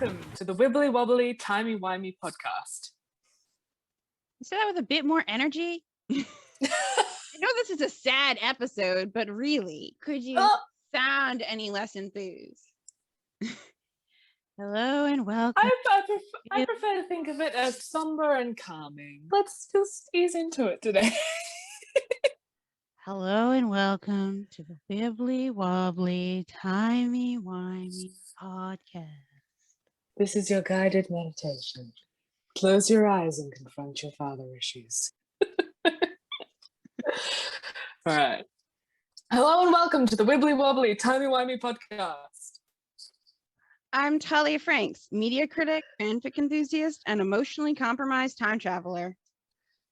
welcome to the Wibbly Wobbly Timey Wimey podcast. Say that with a bit more energy. I know this is a sad episode, but really, could you sound any less enthused? Hello and welcome. I prefer to think of it as somber and calming. Let's just ease into it today. Hello and welcome to the Wibbly Wobbly Timey Wimey podcast. This is your guided meditation. Close your eyes and confront your father issues. All right. Hello and welcome to the Wibbly Wobbly Timey Wimey podcast. I'm Talia Franks, media critic, fanfic enthusiast, and emotionally compromised time traveler.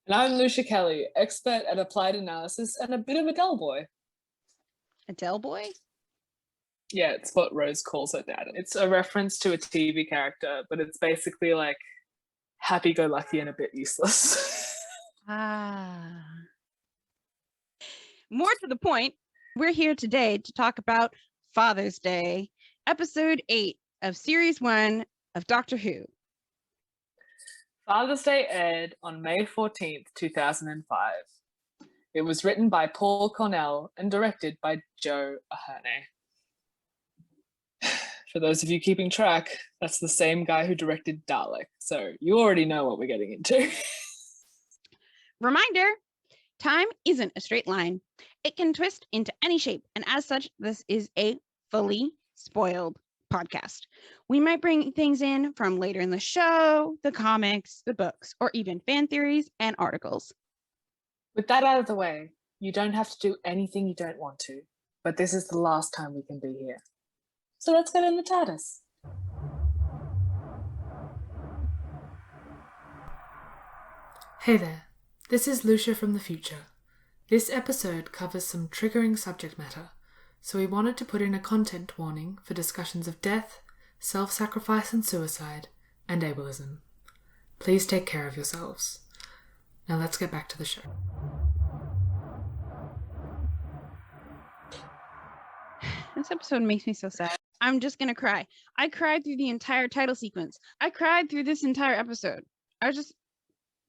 And I'm Lucia Kelly, expert at applied analysis and a bit of a dull boy. A dull boy? Yeah, it's what Rose calls her dad. It's a reference to a TV character, but it's basically like happy-go-lucky and a bit useless. More to the point, we're here today to talk about Father's Day, episode 8 of series 1 of Doctor Who. Father's Day aired on May 14th, 2005. It was written by Paul Cornell and directed by Joe Aherne. For those of you keeping track, that's the same guy who directed Dalek, so you already know what we're getting into. Reminder, time isn't a straight line. It can twist into any shape, and as such, this is a fully spoiled podcast. We might bring things in from later in the show, the comics, the books, or even fan theories and articles. With that out of the way, you don't have to do anything you don't want to, but this is the last time we can be here. So let's get in the TARDIS. Hey there, this is Lucia from the future. This episode covers some triggering subject matter, so we wanted to put in a content warning for discussions of death, self-sacrifice and suicide, and ableism. Please take care of yourselves. Now let's get back to the show. This episode makes me so sad. I'm just gonna cry. I cried through the entire title sequence. I cried through this entire episode. I was just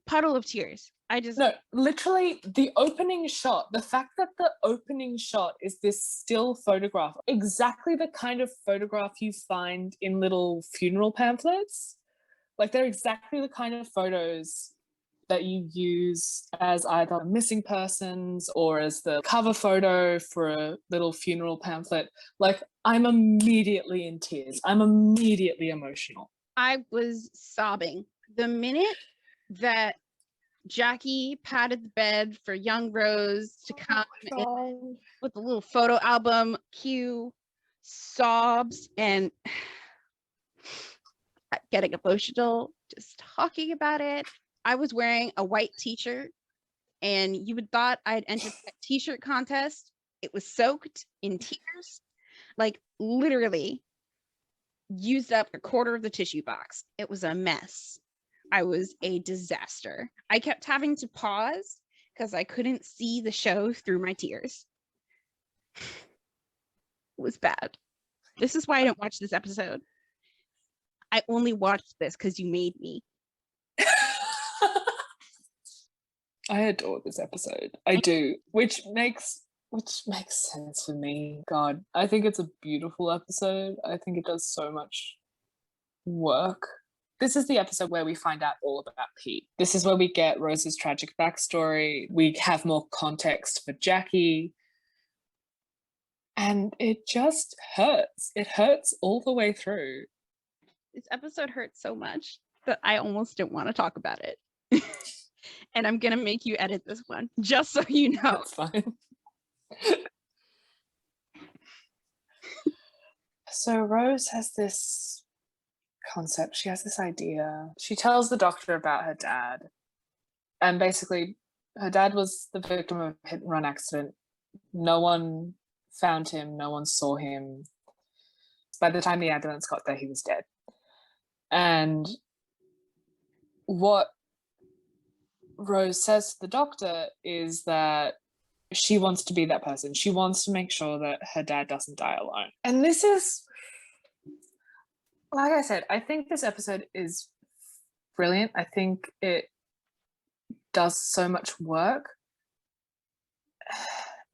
puddle of tears. No, literally the opening shot, the fact that the opening shot is this still photograph, exactly the kind of photograph you find in little funeral pamphlets. Like they're exactly the kind of photos that you use as either missing persons or as the cover photo for a little funeral pamphlet. Like I'm immediately in tears. I'm immediately emotional. I was sobbing. The minute that Jackie patted the bed for young Rose to come in with a little photo album, cue sobs, and getting emotional just talking about it. I was wearing a white t-shirt, and you would thought I'd entered that t-shirt contest. It was soaked in tears, like literally used up a quarter of the tissue box. It was a mess. I was a disaster. I kept having to pause because I couldn't see the show through my tears. It was bad. This is why I don't watch this episode. I only watched this because you made me. I adore this episode. I do, which makes sense for me. God, I think it's a beautiful episode. I think it does so much work. This is the episode where we find out all about Pete. This is where we get Rose's tragic backstory. We have more context for Jackie. And it just hurts. It hurts all the way through. This episode hurts so much that I almost don't want to talk about it. And I'm going to make you edit this one, just so you know. That's fine. So Rose has this concept. She has this idea. She tells the doctor about her dad. And basically, her dad was the victim of a hit-and-run accident. No one found him. No one saw him. By the time the ambulance got there, he was dead. And what Rose says to the doctor is that she wants to be that person. She wants to make sure that her dad doesn't die alone. And this is Like I said, I think this episode is brilliant. I think it does so much work.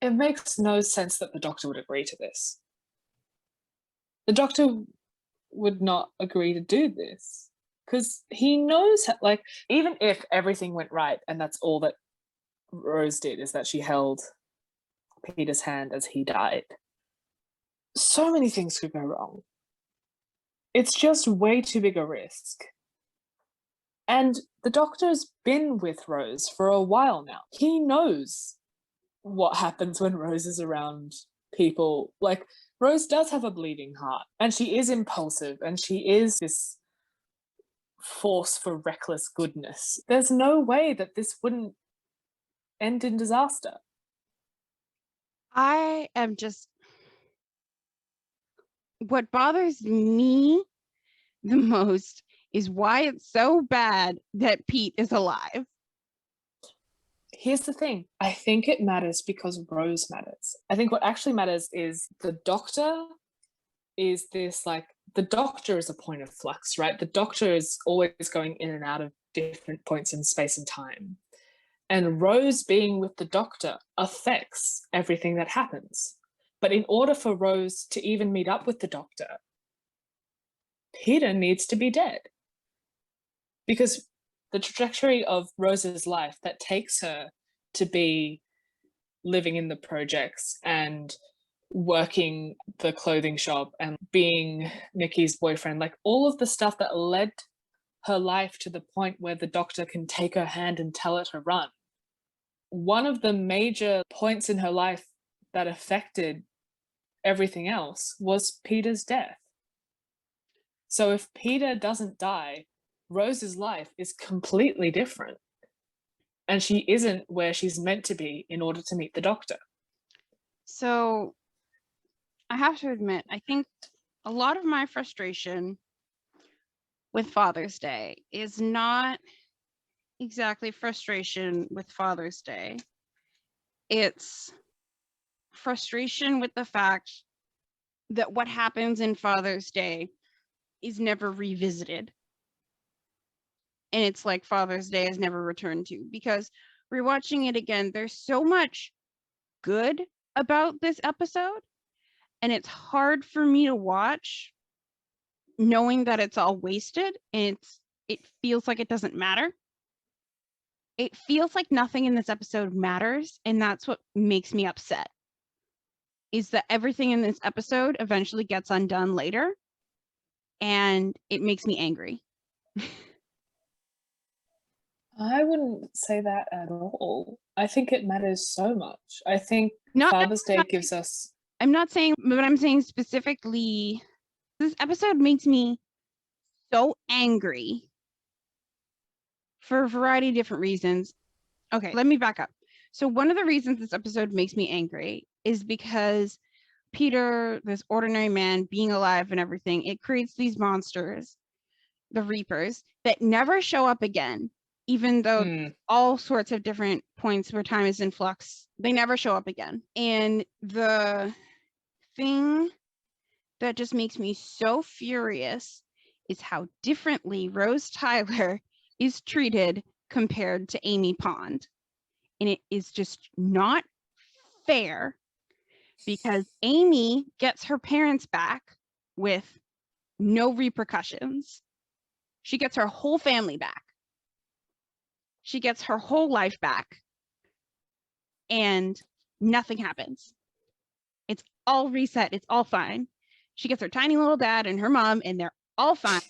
It makes no sense that the Doctor would agree to this. The Doctor would not agree to do this because he knows, like, even if everything went right and that's all that Rose did is that she held Peter's hand as he died, so many things could go wrong. It's just way too big a risk. And the Doctor's been with Rose for a while now. He knows what happens when Rose is around people. Like, Rose does have a bleeding heart, and she is impulsive, and she is this force for reckless goodness. There's no way that this wouldn't end in disaster. I am just, what bothers me the most is why it's so bad that Pete is alive. Here's the thing. I think it matters because Rose matters. I think what actually matters is the Doctor is this, like, the Doctor is a point of flux, right? The Doctor is always going in and out of different points in space and time. And Rose being with the Doctor affects everything that happens. But in order for Rose to even meet up with the Doctor, Peter needs to be dead. Because the trajectory of Rose's life that takes her to be living in the projects and working the clothing shop and being Nikki's boyfriend, like all of the stuff that led her life to the point where the Doctor can take her hand and tell her to run. One of the major points in her life that affected everything else was Peter's death. So if Peter doesn't die, Rose's life is completely different. And she isn't where she's meant to be in order to meet the Doctor. So I have to admit, I think a lot of my frustration with Father's Day is not exactly frustration with Father's Day. It's frustration with the fact that what happens in Father's Day is never revisited. And it's like Father's Day is never returned to, because rewatching it again, there's so much good about this episode, and it's hard for me to watch knowing that it's all wasted and it feels like it doesn't matter. It feels like nothing in this episode matters, and that's what makes me upset, is that everything in this episode eventually gets undone later, and it makes me angry. I wouldn't say that at all. I think it matters so much. I think Father's Day gives us... I'm not saying, but I'm saying specifically, this episode makes me so angry for a variety of different reasons. Okay, let me back up. So one of the reasons this episode makes me angry is because Peter, this ordinary man being alive and everything, it creates these monsters, the Reapers, that never show up again, even though all sorts of different points where time is in flux, they never show up again. And the thing that just makes me so furious is how differently Rose Tyler is treated compared to Amy Pond. And it is just not fair, because Amy gets her parents back with no repercussions. She gets her whole family back. She gets her whole life back, and nothing happens. It's all reset. It's all fine. She gets her tiny little dad and her mom, and they're all fine.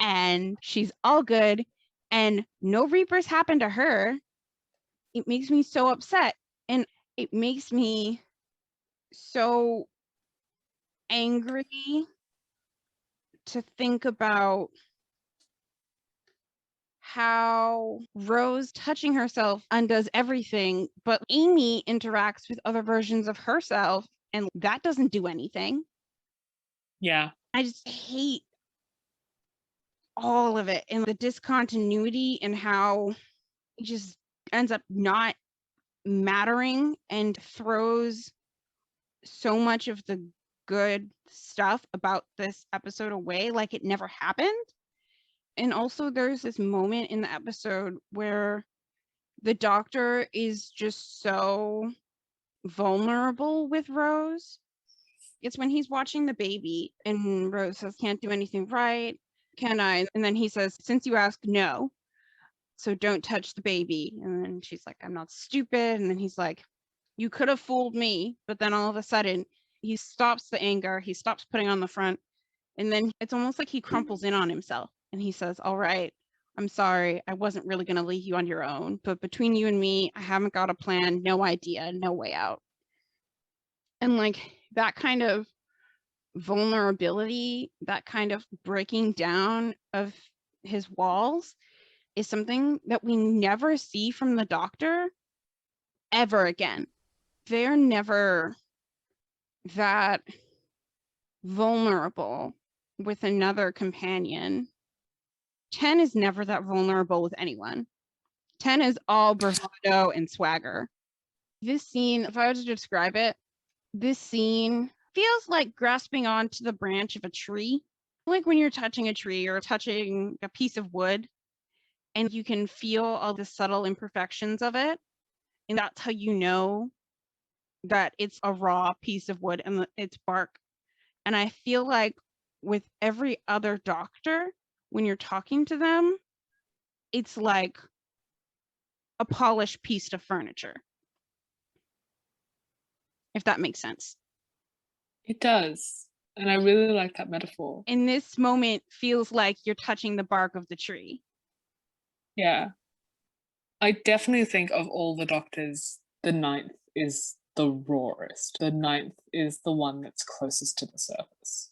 And she's all good. And no Reapers happen to her. It makes me so upset. And it makes me so angry to think about how Rose touching herself undoes everything, but Amy interacts with other versions of herself, and that doesn't do anything. Yeah. I just hate all of it, and the discontinuity, and how it just ends up not mattering and throws so much of the good stuff about this episode away, like it never happened. And also there's this moment in the episode where the doctor is just so vulnerable with Rose. It's when he's watching the baby and Rose says, "Can't do anything right, can I?" And then he says, "Since you ask, no. So don't touch the baby." And then she's like, "I'm not stupid." And then he's like, "You could have fooled me." But then all of a sudden, he stops the anger. He stops putting on the front. And then it's almost like he crumples in on himself. And he says, "All right, I'm sorry. I wasn't really going to leave you on your own. But between you and me, I haven't got a plan, no idea, no way out." And like that kind of vulnerability, that kind of breaking down of his walls is something that we never see from the doctor ever again. They're never that vulnerable with another companion. 10 is never that vulnerable with anyone. 10 is all bravado and swagger. This scene, if I were to describe it, this scene feels like grasping onto the branch of a tree. Like when you're touching a tree or touching a piece of wood and you can feel all the subtle imperfections of it. And that's how you know that it's a raw piece of wood and it's bark. And I feel like with every other doctor, when you're talking to them, it's like a polished piece of furniture. If that makes sense. It does. And I really like that metaphor. In this moment feels like you're touching the bark of the tree. Yeah. I definitely think of all the doctors, the ninth is the rawest. The ninth is the one that's closest to the surface.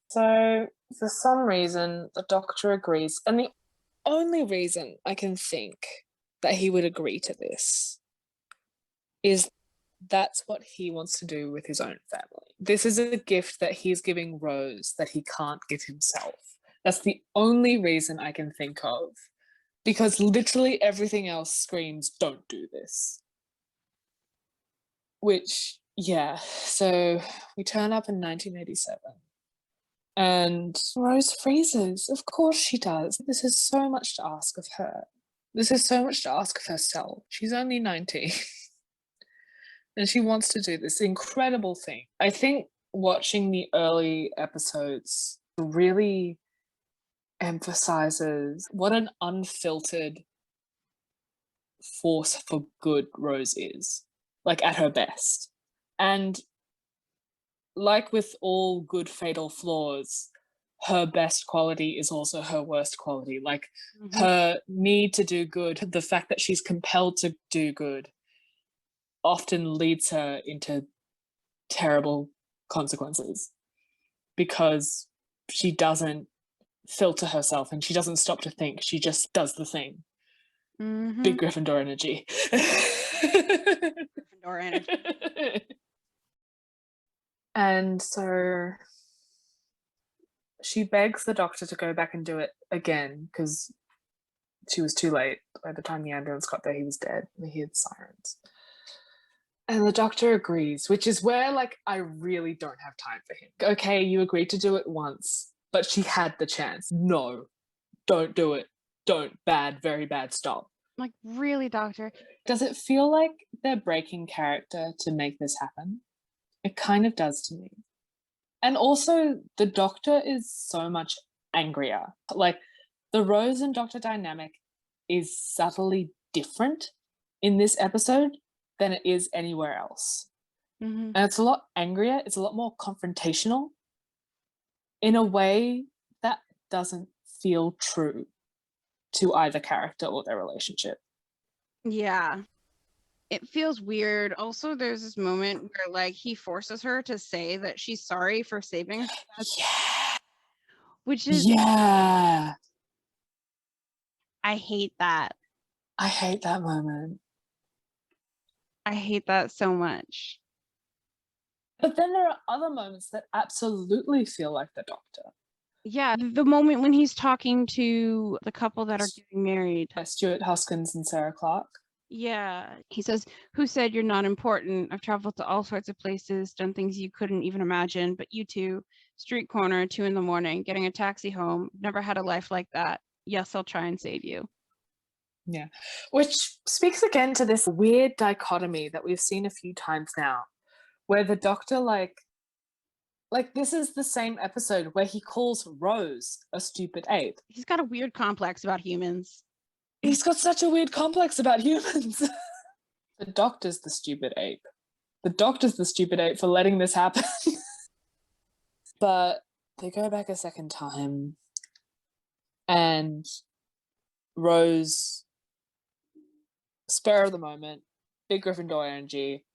So, for some reason, the doctor agrees. And the only reason I can think that he would agree to this is that's what he wants to do with his own family. This is a gift that he's giving Rose that he can't give himself. That's the only reason I can think of. Because literally everything else screams, don't do this. Which, yeah, so we turn up in 1987. And Rose freezes. Of course she does. This is so much to ask of her. This is so much to ask of herself. She's only 19. And she wants to do this incredible thing. I think watching the early episodes really emphasizes what an unfiltered force for good Rose is, like at her best. And like with all good fatal flaws, her best quality is also her worst quality. Like her need to do good, the fact that she's compelled to do good often leads her into terrible consequences because she doesn't filter herself and she doesn't stop to think. She just does the thing. Big Gryffindor energy. Gryffindor energy. And so she begs the doctor to go back and do it again because she was too late. By the time the ambulance got there, he was dead. They heard sirens. And the doctor agrees, which is where, like, I really don't have time for him. Okay, you agreed to do it once, but she had the chance. No, don't do it. Don't. Bad, very bad. Stop. Like, really, doctor? Does it feel like they're breaking character to make this happen? It kind of does to me. And also, the doctor is so much angrier. Like, the Rose and Doctor dynamic is subtly different in this episode than it is anywhere else. And it's a lot angrier. It's a lot more confrontational in a way that doesn't feel true to either character or their relationship. Yeah. It feels weird. Also, there's this moment where, like, he forces her to say that she's sorry for saving her. Yeah. Which is... Yeah. I hate that. I hate that moment. I hate that so much. But then there are other moments that absolutely feel like the doctor. Yeah, the moment when he's talking to the couple that are getting married. Stuart Hoskins and Sarah Clark. Yeah. He says, "Who said you're not important? I've traveled to all sorts of places, done things you couldn't even imagine, but you too. Street corner, 2 a.m, getting a taxi home. Never had a life like that. Yes, I'll try and save you." Yeah. Which speaks again to this weird dichotomy that we've seen a few times now, where the doctor, like this is the same episode where he calls Rose a stupid ape. He's got a weird complex about humans. He's got such a weird complex about humans. The doctor's the stupid ape. The doctor's the stupid ape for letting this happen. But they go back a second time, and Rose, spur of the moment, big Gryffindor energy.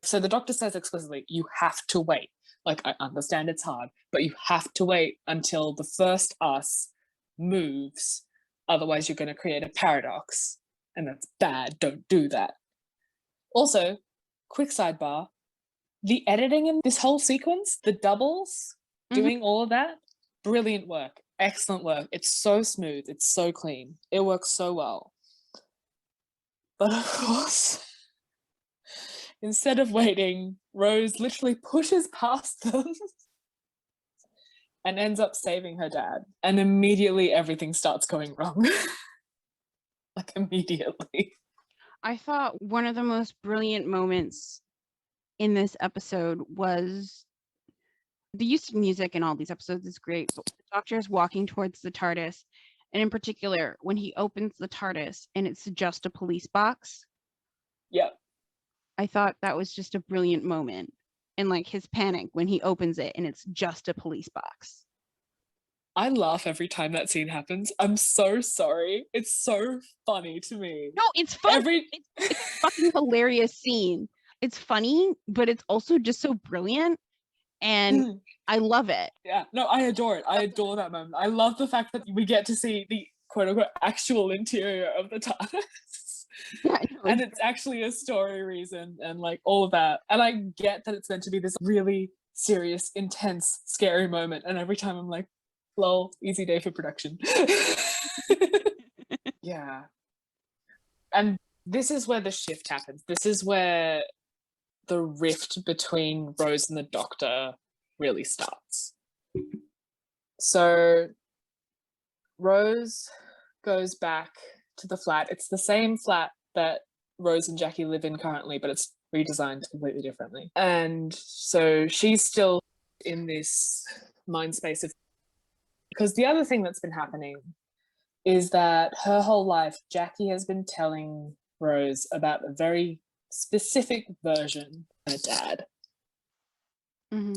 So the doctor says explicitly, you have to wait. Like, I understand it's hard, but you have to wait until the first us moves. Otherwise, you're going to create a paradox. And that's bad. Don't do that. Also, quick sidebar, the editing in this whole sequence, the doubles, doing all of that, brilliant work. Excellent work. It's so smooth. It's so clean. It works so well. But of course, instead of waiting, Rose literally pushes past them and ends up saving her dad. And immediately everything starts going wrong. Like, immediately. I thought one of the most brilliant moments in this episode was the use of music in all these episodes is great, but the doctor is walking towards the TARDIS, and in particular, when he opens the TARDIS and it's just a police box. Yep. I thought that was just a brilliant moment. And like his panic when he opens it and it's just a police box. I laugh every time that scene happens. I'm so sorry. It's so funny to me. No, it's fun. It's a fucking hilarious scene. It's funny, but it's also just so brilliant. And I love it. Yeah, no, I adore it. I adore that moment. I love the fact that we get to see the quote unquote actual interior of the TARDIS. Yeah, no, and it's actually a story reason and like all of that. And I get that it's meant to be this really serious, intense, scary moment. And every time I'm like, lol, easy day for production. Yeah. And this is where the shift happens. This is where the rift between Rose and the Doctor really starts. So Rose goes back to the flat. It's the same flat that Rose and Jackie live in currently, but it's redesigned completely differently. And so she's still in this mind space of, because the other thing that's been happening is that her whole life, Jackie has been telling Rose about a very specific version of her dad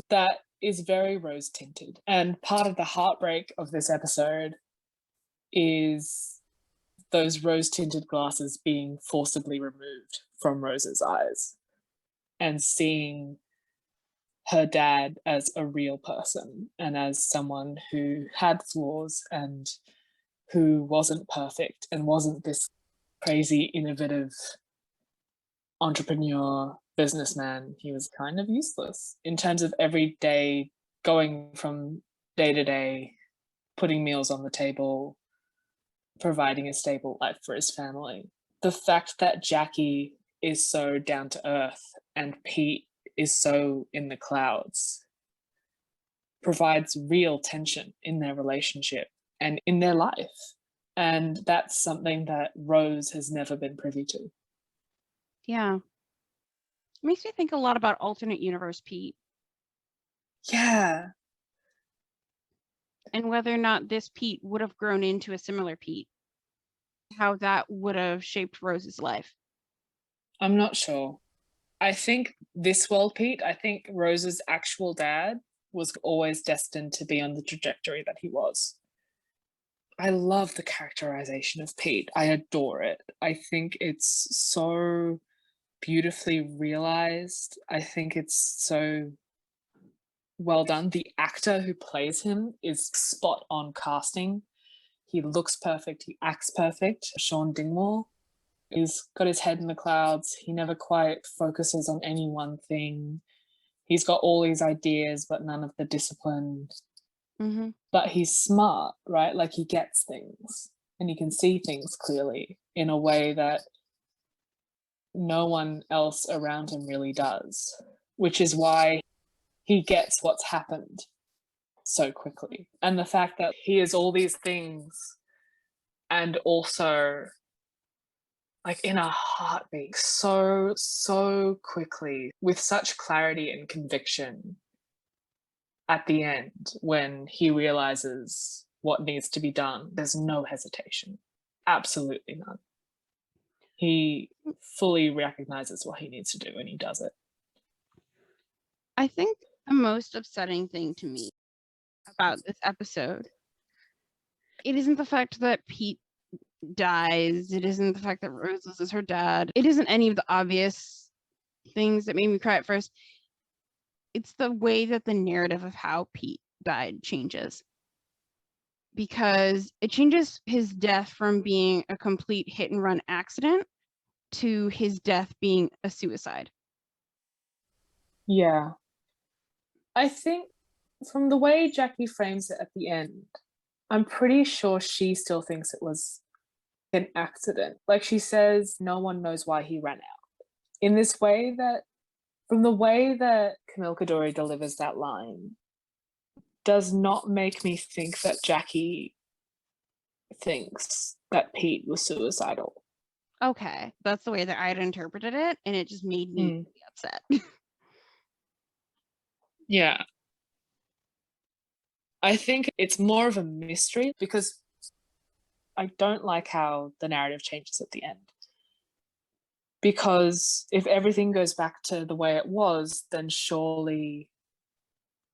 that is very rose tinted. And part of the heartbreak of this episode is those rose tinted glasses being forcibly removed from Rose's eyes and seeing her dad as a real person and as someone who had flaws and who wasn't perfect and wasn't this crazy, innovative entrepreneur, businessman. He was kind of useless in terms of everyday, going from day to day, putting meals on the table, providing a stable life for his family. The fact that Jackie is so down to earth and Pete is so in the clouds provides real tension in their relationship and in their life. And that's something that Rose has never been privy to. Yeah. It makes me think a lot about alternate universe Pete. Yeah. And whether or not this Pete would have grown into a similar Pete. How that would have shaped Rose's life. I'm not sure. I think this world Pete, I think Rose's actual dad was always destined to be on the trajectory that he was. I love the characterization of Pete. I adore it. I think it's so beautifully realized. I think it's so well done. The actor who plays him is spot on casting. He looks perfect. He acts perfect. Sean Dingwall. He's got his head in the clouds. He never quite focuses on any one thing. He's got all these ideas, but none of the discipline. But he's smart, right? Like he gets things and he can see things clearly in a way that no one else around him really does, which is why he gets what's happened so quickly. And the fact that he is all these things and also like in a heartbeat, so quickly, with such clarity and conviction at the end when he realizes what needs to be done. There's no hesitation, absolutely none. He fully recognizes what he needs to do and he does it. I think the most upsetting thing to me about this episode, it isn't the fact that Pete dies, it isn't the fact that Rose loses her dad, it isn't any of the obvious things that made me cry at first. It's the way that the narrative of how Pete died changes. Because it changes his death from being a complete hit and run accident to his death being a suicide. Yeah. I think from the way Jackie frames it at the end, I'm pretty sure she still thinks it was an accident. Like she says, no one knows why he ran out. In this way that, from the way that Camille Kadori delivers that line, does not make me think that Jackie thinks that Pete was suicidal. Okay, that's the way that I had interpreted it, and it just made me really upset. Yeah. I think it's more of a mystery because I don't like how the narrative changes at the end. Because if everything goes back to the way it was, then surely,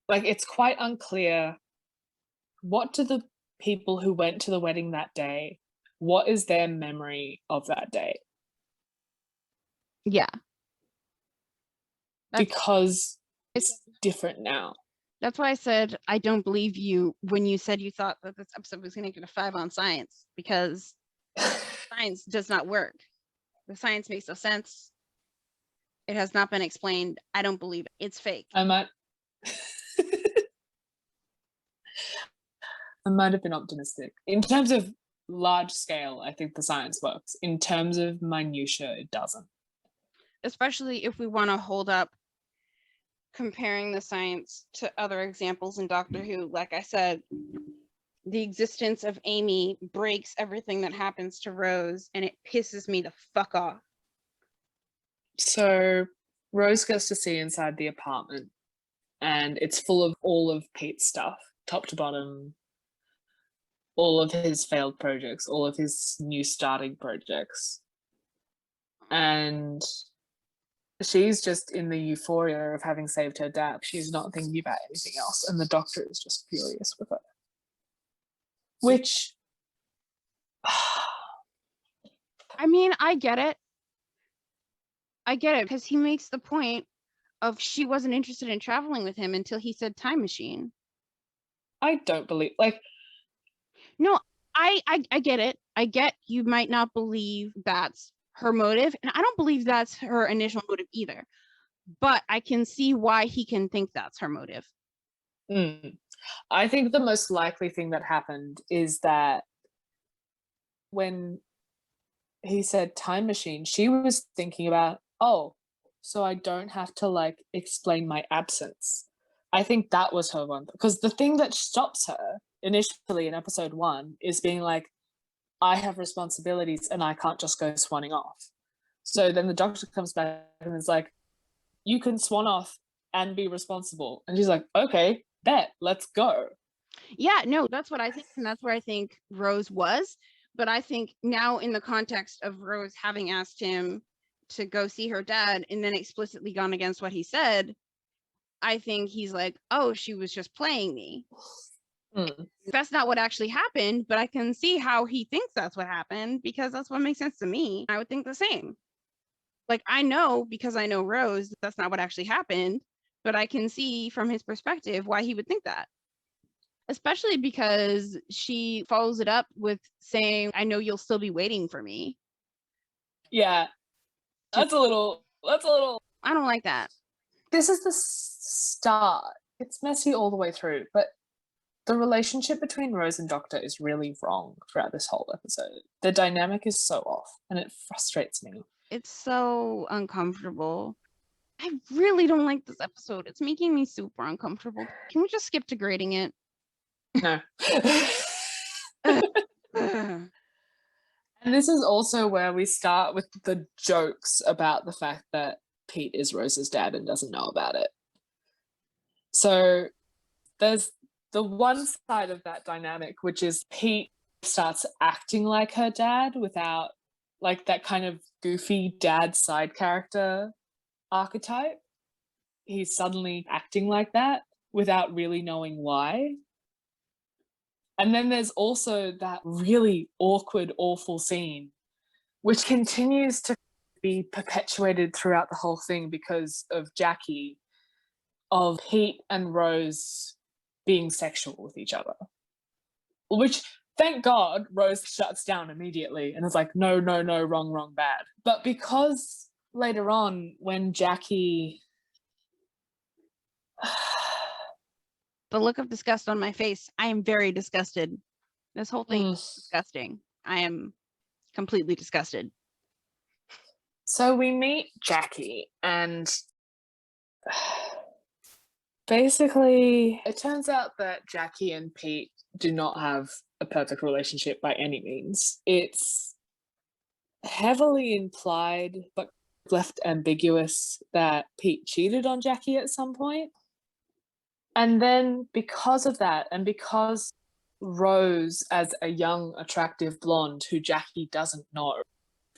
like, it's quite unclear, what do the people who went to the wedding that day, what is their memory of that day? Yeah. Because it's different now. That's why I said I don't believe you when you said you thought that this episode was going to get a 5 on science, because science does not work. The science makes no sense. It has not been explained. I don't believe it. It's fake. I might have been optimistic. In terms of large scale, I think the science works. In terms of minutia, it doesn't. Especially if we want to hold up comparing the science to other examples in Doctor Who. Like I said, the existence of Amy breaks everything that happens to Rose, and it pisses me the fuck off. So Rose gets to see inside the apartment, and it's full of all of Pete's stuff, top to bottom, all of his failed projects, all of his new starting projects. And she's just in the euphoria of having saved her dad. She's not thinking about anything else. And the doctor is just furious with her. Which, I mean, I get it. Because he makes the point of she wasn't interested in traveling with him until he said time machine. I don't believe, like... No, I get it. I get you might not believe that's her motive, and I don't believe that's her initial motive either. But I can see why he can think that's her motive. I think the most likely thing that happened is that when he said time machine, she was thinking about, oh, so I don't have to like explain my absence. I think that was her one, because the thing that stops her initially in episode 1 is being like, I have responsibilities and I can't just go swanning off. So then the doctor comes back and is like, you can swan off and be responsible. And she's like, okay, bet, let's go. Yeah, no, that's what I think. And that's where I think Rose was. But I think now in the context of Rose having asked him to go see her dad and then explicitly gone against what he said, I think he's like, oh, she was just playing me. That's not what actually happened, but I can see how he thinks that's what happened, because that's what makes sense to me. I would think the same. Like, I know, because I know Rose, that's not what actually happened, but I can see from his perspective why he would think that. Especially because she follows it up with saying, I know you'll still be waiting for me. Yeah. That's a little... I don't like that. This is the start. It's messy all the way through, but the relationship between Rose and Doctor is really wrong throughout this whole episode. The dynamic is so off, and it frustrates me. It's so uncomfortable. I really don't like this episode. It's making me super uncomfortable. Can we just skip to grading it? No. Ugh. And this is also where we start with the jokes about the fact that Pete is Rose's dad and doesn't know about it. So there's the one side of that dynamic, which is Pete starts acting like her dad without, like, that kind of goofy dad side character archetype. He's suddenly acting like that without really knowing why. And then there's also that really awkward, awful scene, which continues to be perpetuated throughout the whole thing because of Jackie, of Pete and Rose being sexual with each other. Which, thank God, Rose shuts down immediately and is like, no, no, no, wrong, wrong, bad. But because later on, when Jackie... The look of disgust on my face. I am very disgusted. This whole thing is disgusting. I am completely disgusted. So we meet Jackie, and basically it turns out that Jackie and Pete do not have a perfect relationship by any means. It's heavily implied but left ambiguous that Pete cheated on Jackie at some point. And then because of that, and because Rose, as a young, attractive blonde who Jackie doesn't know,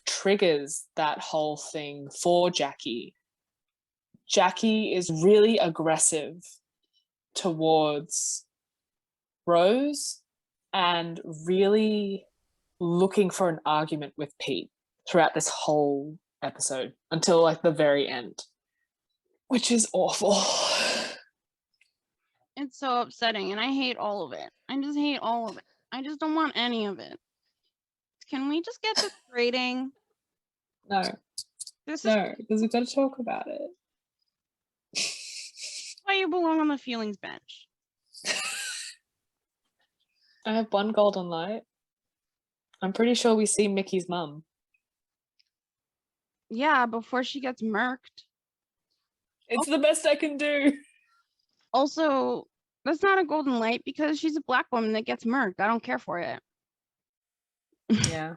triggers that whole thing for Jackie, Jackie is really aggressive towards Rose and really looking for an argument with Pete throughout this whole episode until, like, the very end, which is awful. It's so upsetting, and I hate all of it. I just hate all of it. I just don't want any of it. Can we just get to grading? No, This is no, because we've got to talk about it. why you belong on the feelings bench. I have one golden light. I'm pretty sure we see Mickey's mum. Yeah, before she gets murked. It's the best I can do. Also, that's not a golden light because she's a black woman that gets murked. I don't care for it. Yeah.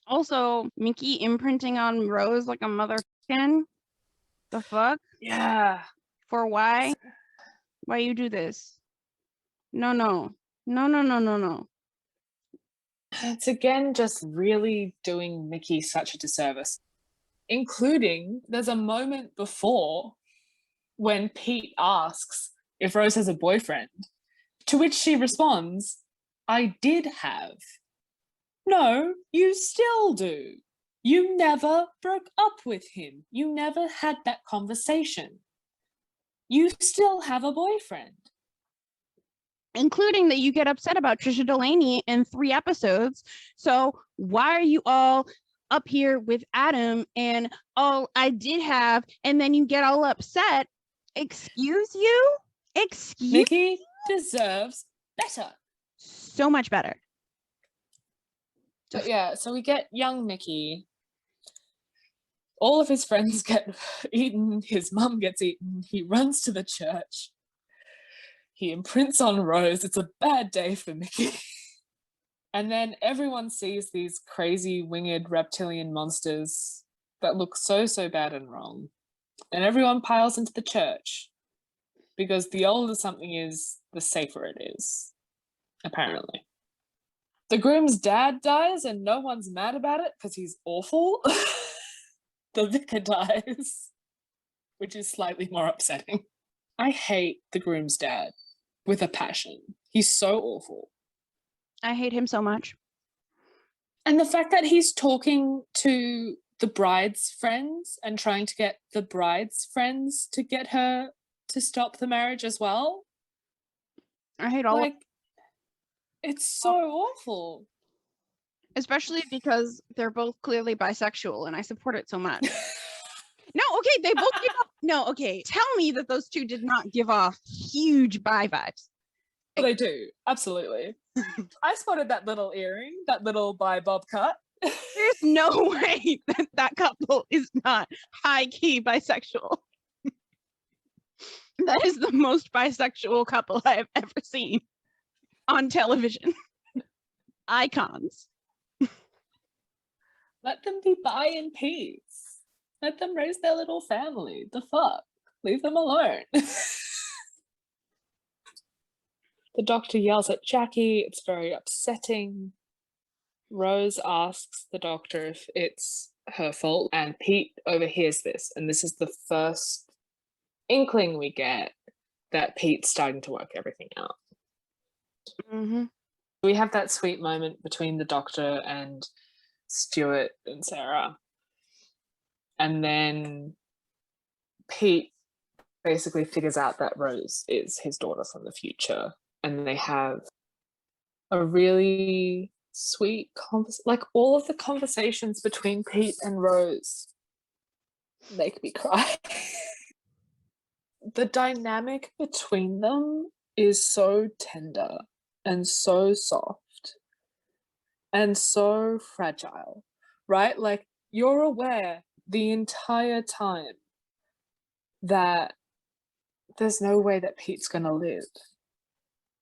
Also, Mickey imprinting on Rose like a mother can. The fuck? Yeah. For why? Why you do this? No, no. No, no, no, no, no. It's again just really doing Mickey such a disservice. Including, there's a moment before when Pete asks if Rose has a boyfriend, to which she responds, I did have. No, you still do. You never broke up with him. You never had that conversation. You still have a boyfriend. Including that you get upset about Trisha Delaney in 3 episodes. So why are you all up here with Adam and, oh, I did have, and then you get all upset? Excuse you? Excuse Mickey deserves better. So much better. But yeah, so we get young Mickey. All of his friends get eaten. His mum gets eaten. He runs to the church. He imprints on Rose. It's a bad day for Mickey. And then everyone sees these crazy winged reptilian monsters that look so, so bad and wrong. And everyone piles into the church because the older something is, the safer it is, apparently. The groom's dad dies and no one's mad about it because he's awful. The vicar dies, which is slightly more upsetting. I hate the groom's dad with a passion. He's so awful. I hate him so much. And the fact that he's talking to the bride's friends and trying to get the bride's friends to get her to stop the marriage as well. I hate all like, it's so awful. Especially because they're both clearly bisexual and I support it so much. No, okay, they both give off. No, okay, tell me that those two did not give off huge bi vibes. Well, they do, absolutely. I spotted that little earring, that little bi bob cut. There's no way that that couple is not high-key bisexual. That is the most bisexual couple I have ever seen on television. Icons. Let them be bi in peace. Let them raise their little family. The fuck? Leave them alone. The doctor yells at Jackie. It's very upsetting. Rose asks the doctor if it's her fault, and Pete overhears this. And this is the first inkling we get that Pete's starting to work everything out. Mm-hmm. We have that sweet moment between the doctor and Stuart and Sarah. And then Pete basically figures out that Rose is his daughter from the future. And they have a really sweet conversation. Like, all of the conversations between Pete and Rose make me cry. The dynamic between them is so tender and so soft and so fragile, right? Like, you're aware the entire time that there's no way that Pete's gonna live.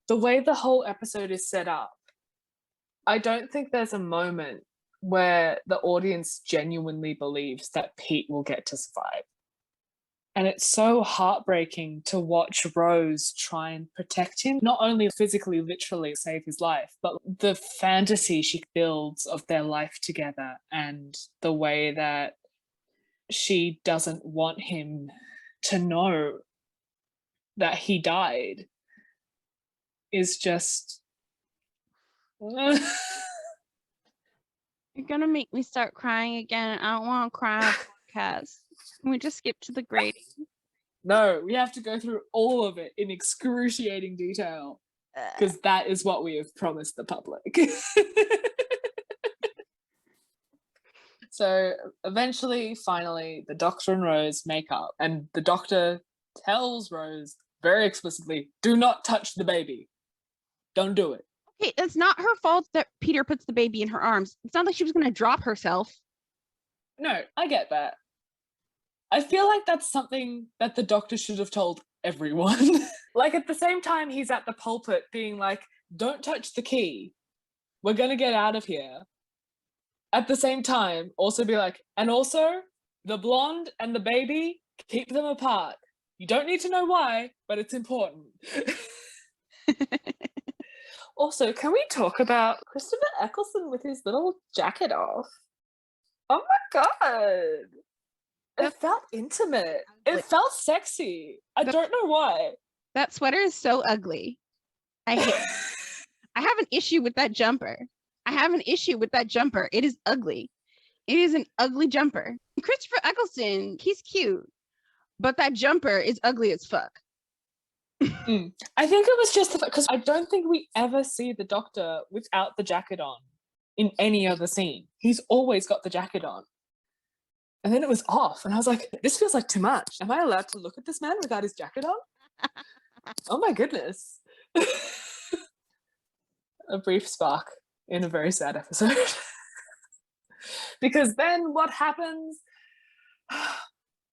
The way the whole episode is set up, I don't think there's a moment where the audience genuinely believes that Pete will get to survive. And it's so heartbreaking to watch Rose try and protect him, not only physically, literally save his life, but the fantasy she builds of their life together and the way that she doesn't want him to know that he died is just... You're gonna make me start crying again. I don't want to cry on a podcast. Can we just skip to the grading? No, we have to go through all of it in excruciating detail, because that is what we have promised the public. So eventually, finally, the doctor and Rose make up, and the doctor tells Rose very explicitly, do not touch the baby. Don't do it. Okay, it's not her fault that Peter puts the baby in her arms. It's not like she was going to drop herself. No, I get that. I feel like that's something that the doctor should have told everyone. Like, at the same time, he's at the pulpit being like, don't touch the key. We're going to get out of here. At the same time, also be like, and also, the blonde and the baby, keep them apart. You don't need to know why, but it's important. Also, can we talk about Christopher Eccleston with his little jacket off? Oh my god. It felt intimate. It felt sexy. I don't know why. That sweater is so ugly. I hate it. I have an issue with that jumper. It is ugly. It is an ugly jumper. Christopher Eccleston, he's cute, but that jumper is ugly as fuck. I think it was just because I don't think we ever see the doctor without the jacket on in any other scene. He's always got the jacket on. And then it was off, and I was like, this feels like too much. Am I allowed to look at this man without his jacket on? Oh my goodness. A brief spark in a very sad episode. Because then what happens?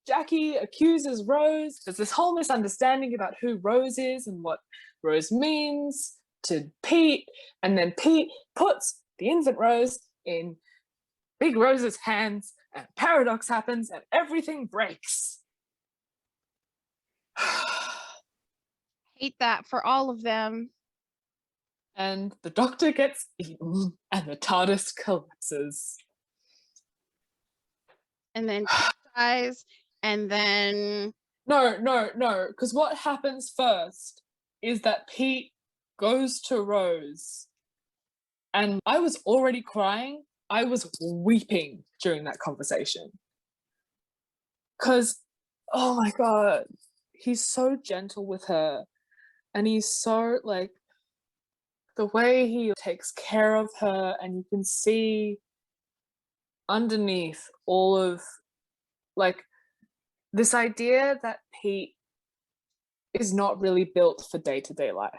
Jackie accuses Rose. There's this whole misunderstanding about who Rose is and what Rose means to Pete. And then Pete puts the infant Rose in Big Rose's hands, and paradox happens and everything breaks. Hate that for all of them. And the doctor gets eaten and the TARDIS collapses. And then dies, and then... No, because what happens first is that Pete goes to Rose, and I was already crying. I was weeping during that conversation. Because, oh my god, he's so gentle with her, and he's so, like, the way he takes care of her, and you can see underneath all of, like, this idea that Pete is not really built for day-to-day life.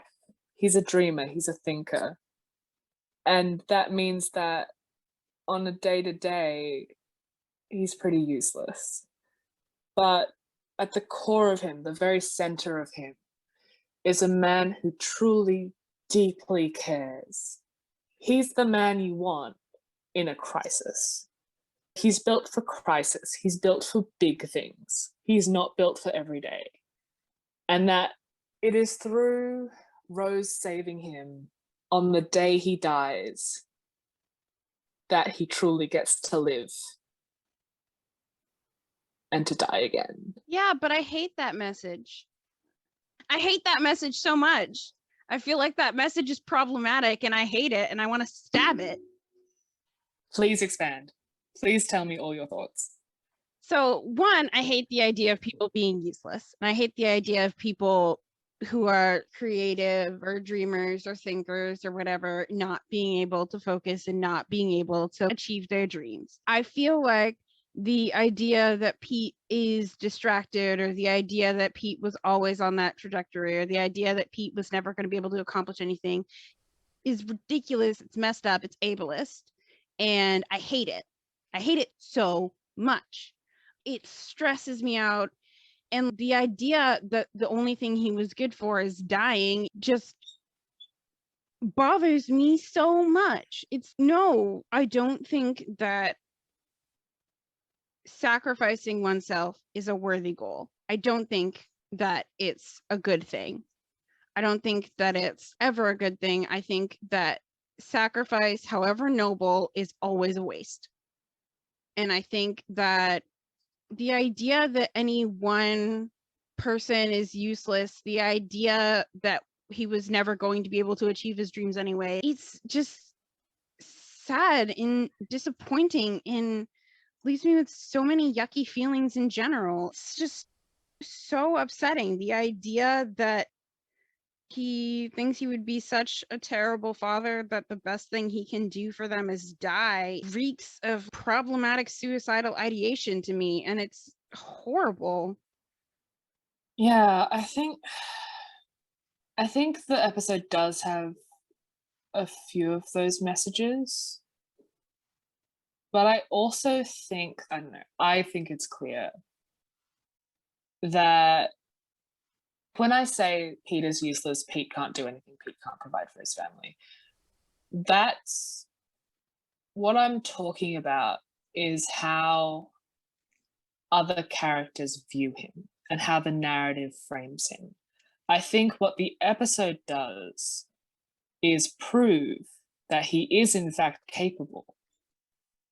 He's a dreamer, he's a thinker. And that means that on a day-to-day, he's pretty useless. But at the core of him, the very center of him, is a man who truly, deeply cares. He's the man you want in a crisis. He's built for crisis. He's built for big things. He's not built for everyday. And that it is through Rose saving him on the day he dies that he truly gets to live and to die again. Yeah, but I hate that message. I hate that message so much. I feel like that message is problematic and I hate it and I want to stab it. Please expand. Please tell me all your thoughts. So, one, I hate the idea of people being useless. And I hate the idea of people who are creative or dreamers or thinkers or whatever not being able to focus and not being able to achieve their dreams. I feel like the idea that Pete is distracted, or the idea that Pete was always on that trajectory, or the idea that Pete was never going to be able to accomplish anything is ridiculous. It's messed up. It's ableist. And I hate it. I hate it so much. It stresses me out. And the idea that the only thing he was good for is dying just bothers me so much. No, I don't think that sacrificing oneself is a worthy goal. I don't think that it's a good thing. I don't think that it's ever a good thing. I think that sacrifice, however noble, is always a waste. And I think that the idea that any one person is useless, the idea that he was never going to be able to achieve his dreams anyway, it's just sad and disappointing and leaves me with so many yucky feelings in general. It's just so upsetting. The idea that he thinks he would be such a terrible father that the best thing he can do for them is die reeks of problematic suicidal ideation to me, and it's horrible. Yeah, I think the episode does have a few of those messages. But I also think, I don't know, I think it's clear that when I say Pete is useless, Pete can't do anything, Pete can't provide for his family, that's what I'm talking about, is how other characters view him and how the narrative frames him. I think what the episode does is prove that he is in fact capable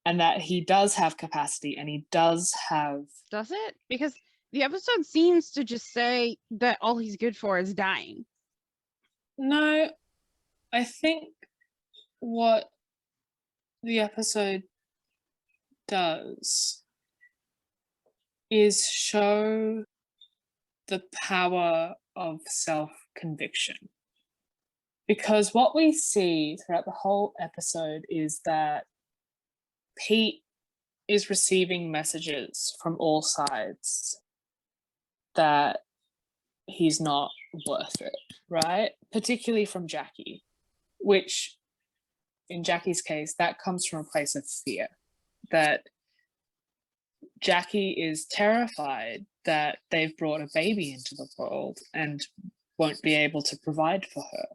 and that he does have capacity and he does have... Does it? Because the episode seems to just say that all he's good for is dying. No, I think what the episode does is show the power of self-conviction. Because what we see throughout the whole episode is that Pete is receiving messages from all sides that he's not worth it, right? Particularly from Jackie, which in Jackie's case, that comes from a place of fear, that Jackie is terrified that they've brought a baby into the world and won't be able to provide for her,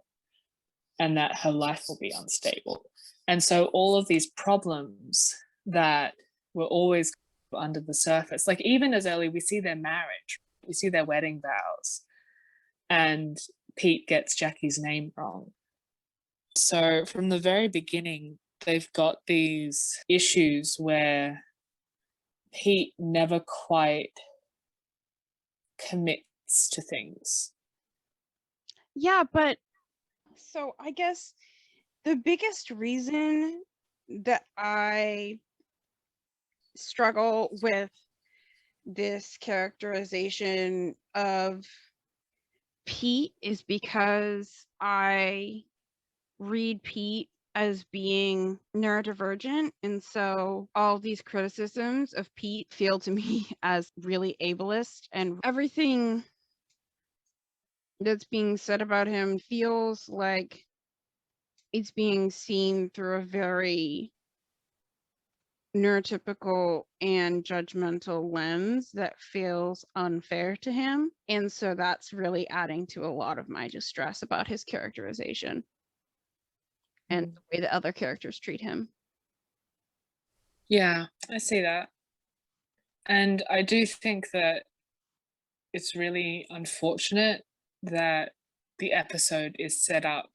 and that her life will be unstable. And so all of these problems that were always under the surface, like even as early, we see their marriage, we see their wedding vows, and Pete gets Jackie's name wrong. So from the very beginning, they've got these issues where Pete never quite commits to things. Yeah, but so I guess the biggest reason that I struggle with this characterization of Pete is because I read Pete as being neurodivergent, and so all these criticisms of Pete feel to me as really ableist, and everything that's being said about him feels like it's being seen through a very neurotypical and judgmental lens that feels unfair to him. And so that's really adding to a lot of my distress about his characterization and the way that other characters treat him. Yeah, I see that. And I do think that it's really unfortunate that the episode is set up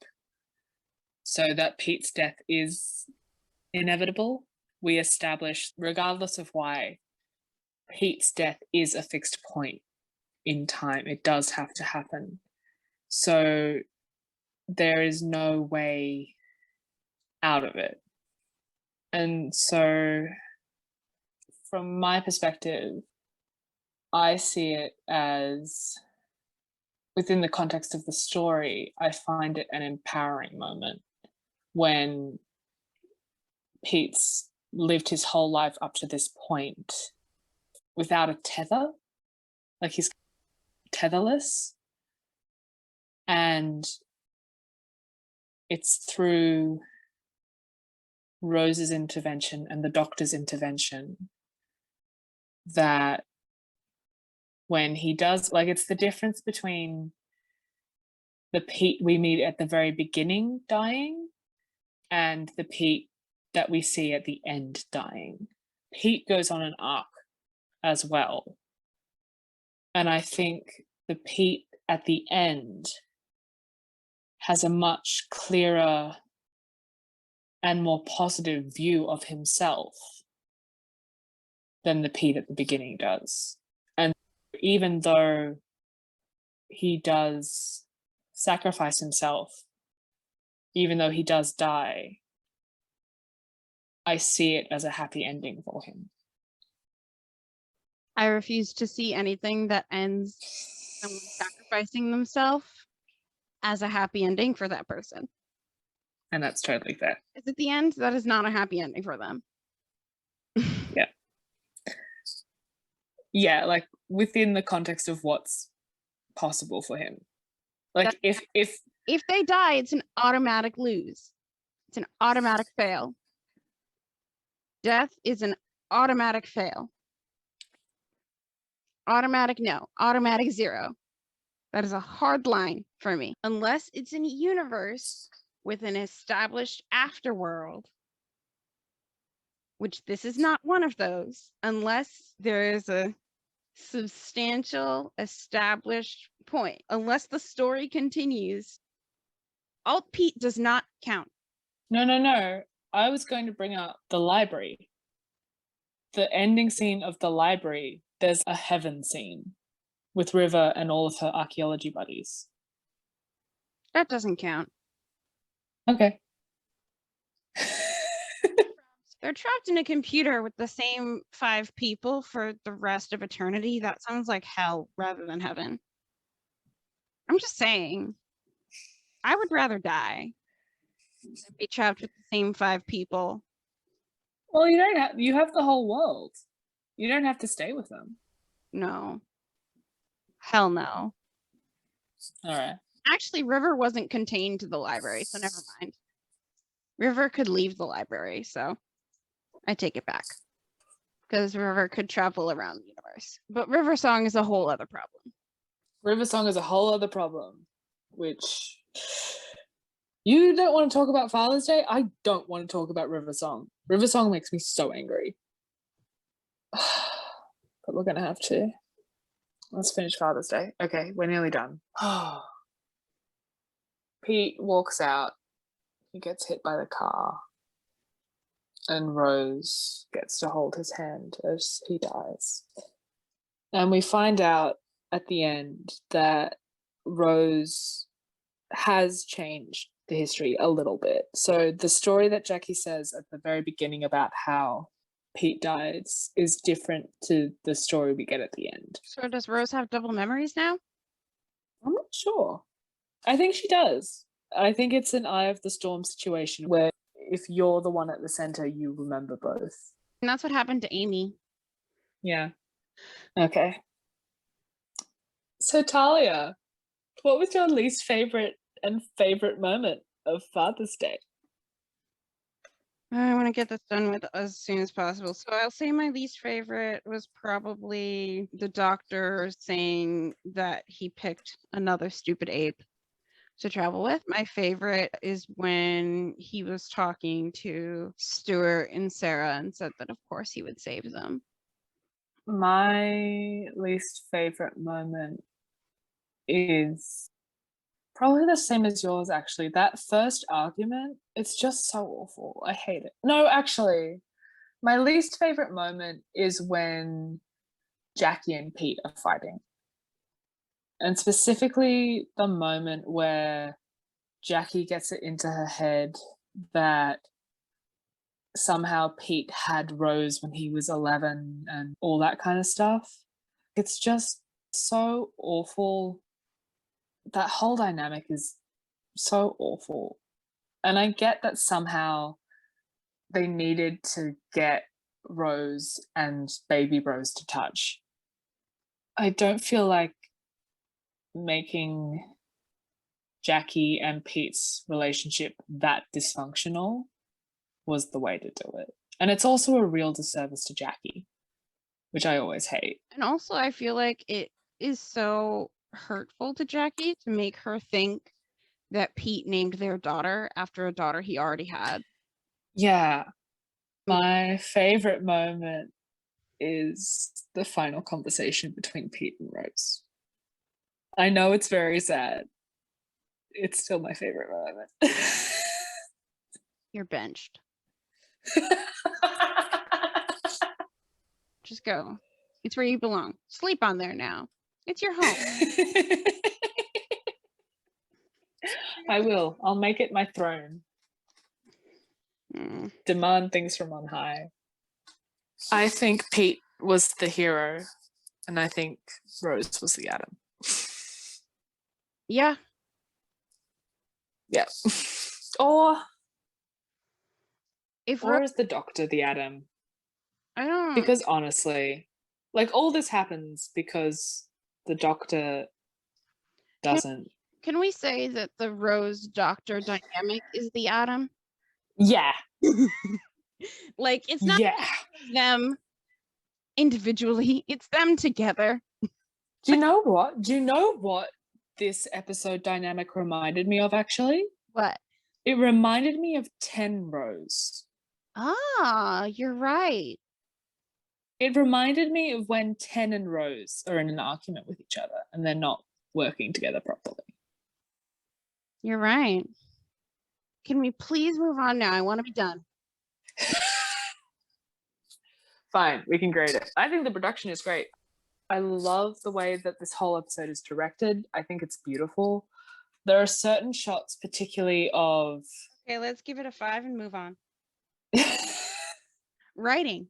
so that Pete's death is inevitable. We establish, regardless of why, Pete's death is a fixed point in time. It does have to happen. So there is no way out of it. And so, from my perspective, I see it as, within the context of the story, I find it an empowering moment when Pete's lived his whole life up to this point without a tether, like he's tetherless. And it's through Rose's intervention and the doctor's intervention that when he does, like, it's the difference between the Pete we meet at the very beginning dying and the Pete that we see at the end dying. Pete goes on an arc as well. And I think the Pete at the end has a much clearer and more positive view of himself than the Pete at the beginning does. And even though he does sacrifice himself, even though he does die, I see it as a happy ending for him. I refuse to see anything that ends someone sacrificing themselves as a happy ending for that person. And that's totally fair. Is at the end, that is not a happy ending for them. Yeah. Yeah, like within the context of what's possible for him. Like if they die, it's an automatic lose. It's an automatic fail. Death is an automatic fail. Automatic no, automatic 0. That is a hard line for me. Unless it's in a universe with an established afterworld, which this is not one of those, unless there is a substantial established point, unless the story continues, Alt Pete does not count. No. I was going to bring up the library. The ending scene of the library, there's a heaven scene with River and all of her archaeology buddies. That doesn't count. Okay. They're trapped in a computer with the same 5 people for the rest of eternity. That sounds like hell rather than heaven. I'm just saying. I would rather die than be trapped with the same 5 people. Well, you have the whole world. You don't have to stay with them. No. Hell no. All right. Actually, River wasn't contained to the library, so never mind. River could leave the library, so I take it back. Because River could travel around the universe. But River Song is a whole other problem. River Song is a whole other problem, which you don't want to talk about Father's Day. I don't want to talk about River Song. River Song makes me so angry. But we're going to have to. Let's finish Father's Day. Okay, we're nearly done. Pete walks out. He gets hit by the car. And Rose gets to hold his hand as he dies. And we find out at the end that Rose has changed the history a little bit. So the story that Jackie says at the very beginning about how Pete dies is different to the story we get at the end. So does Rose have double memories now? I'm not sure. I think she does. I think it's an Eye of the Storm situation where if you're the one at the center, you remember both. And that's what happened to Amy. Yeah. Okay. So Talia, what was your least favorite and favorite moment of Father's Day? I want to get this done with as soon as possible. So I'll say my least favorite was probably the doctor saying that he picked another stupid ape to travel with. My favorite is when he was talking to Stuart and Sarah and said that of course he would save them. My least favorite moment is probably the same as yours, actually. That first argument, it's just so awful. I hate it. No, actually, my least favorite moment is when Jackie and Pete are fighting. And specifically the moment where Jackie gets it into her head that somehow Pete had Rose when he was 11 and all that kind of stuff. It's just so awful. That whole dynamic is so awful. And I get that somehow they needed to get Rose and baby Rose to touch. I don't feel like making Jackie and Pete's relationship that dysfunctional was the way to do it. And it's also a real disservice to Jackie, which I always hate. And also I feel like it is so hurtful to Jackie to make her think that Pete named their daughter after a daughter he already had. Yeah. My favorite moment is the final conversation between Pete and Rose. I know it's very sad. It's still my favorite moment. You're benched. Just go. It's where you belong. Sleep on there now. It's your home. I will. I'll make it my throne. Demand things from on high. I think Pete was the hero, and I think Rose was the Adam. Yeah. Yeah. Or If is the Doctor the Adam? I don't. Because honestly, like all this happens because the Doctor doesn't. Can we say that the Rose Doctor dynamic is the Adam? Yeah. Like it's not them individually, it's them together. Do you know what? Do you know what this episode dynamic reminded me of, actually? What? It reminded me of 10 Rose. Ah, you're right. It reminded me of when 10 and Rose are in an argument with each other and they're not working together properly. You're right. Can we please move on now? I want to be done. Fine, we can grade it. I think the production is great. I love the way that this whole episode is directed. I think it's beautiful. There are certain shots, particularly of... Okay, let's give it a 5 and move on. Writing.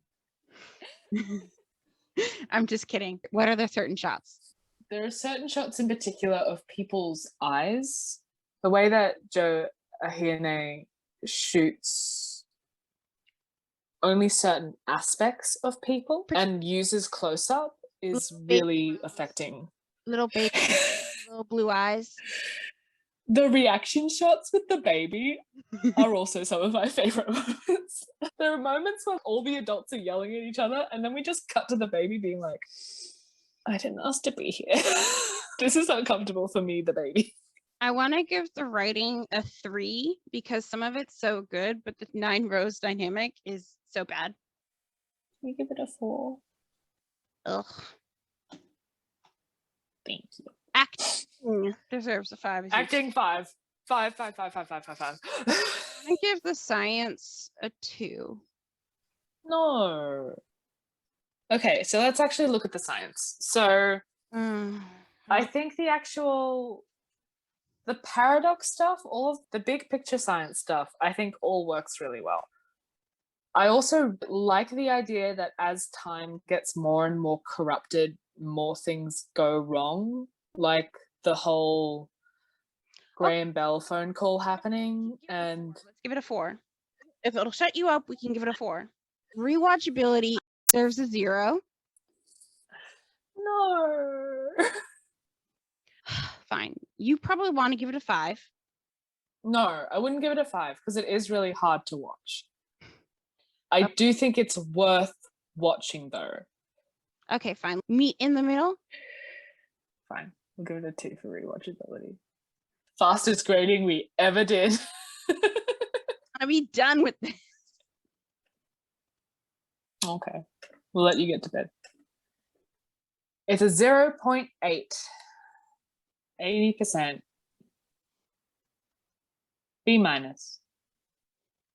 I'm just kidding. What are the certain shots? There are certain shots in particular of people's eyes. The way that Joe Ahine shoots only certain aspects of people and uses close-up is really affecting. Little baby, little blue eyes. The reaction shots with the baby are also some of my favorite moments. There are moments when all the adults are yelling at each other and then we just cut to the baby being like, I didn't ask to be here. This is uncomfortable for me, the baby. I want to give the writing a 3 because some of it's so good, but the 9 Rose dynamic is so bad. Can you give it a 4? Ugh. Thank you. Acting deserves a 5. Acting 5. 5. I give the science a 2. No. Okay, so let's actually look at the science. So I think the paradox stuff, all of the big picture science stuff, I think all works really well. I also like the idea that as time gets more and more corrupted, more things go wrong, like the whole Graham Bell phone call happening. And let's give it a 4. If it'll shut you up, we can give it a 4. Rewatchability deserves a 0. No. Fine. You probably want to give it a 5. No, I wouldn't give it a 5 because it is really hard to watch. I do think it's worth watching though. Okay, fine. Meet in the middle. Fine. We'll give it a 2 for rewatchability. Fastest grading we ever did. I'll be done with this. Okay. We'll let you get to bed. It's a 0.8. 80%. B minus.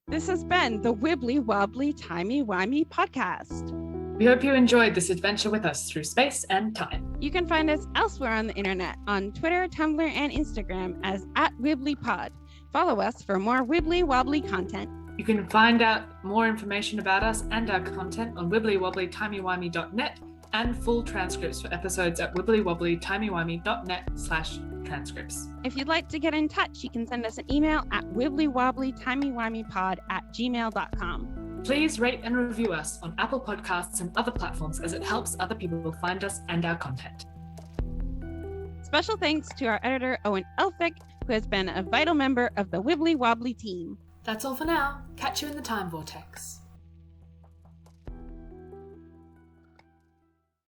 This has been the Wibbly Wobbly Timey Wimey podcast. We hope you enjoyed this adventure with us through space and time. You can find us elsewhere on the internet on Twitter, Tumblr, and Instagram as @Wibbly Pod. Follow us for more Wibbly Wobbly content. You can find out more information about us and our content on wibblywobblytimey-wimey.net and full transcripts for episodes at wibblywobblytimey-wimey.net/transcripts. If you'd like to get in touch, you can send us an email at wibblywobblytimey-wimey-pod@gmail.com. Please rate and review us on Apple Podcasts and other platforms as it helps other people find us and our content. Special thanks to our editor, Owen Elphick, who has been a vital member of the Wibbly Wobbly team. That's all for now. Catch you in the time vortex.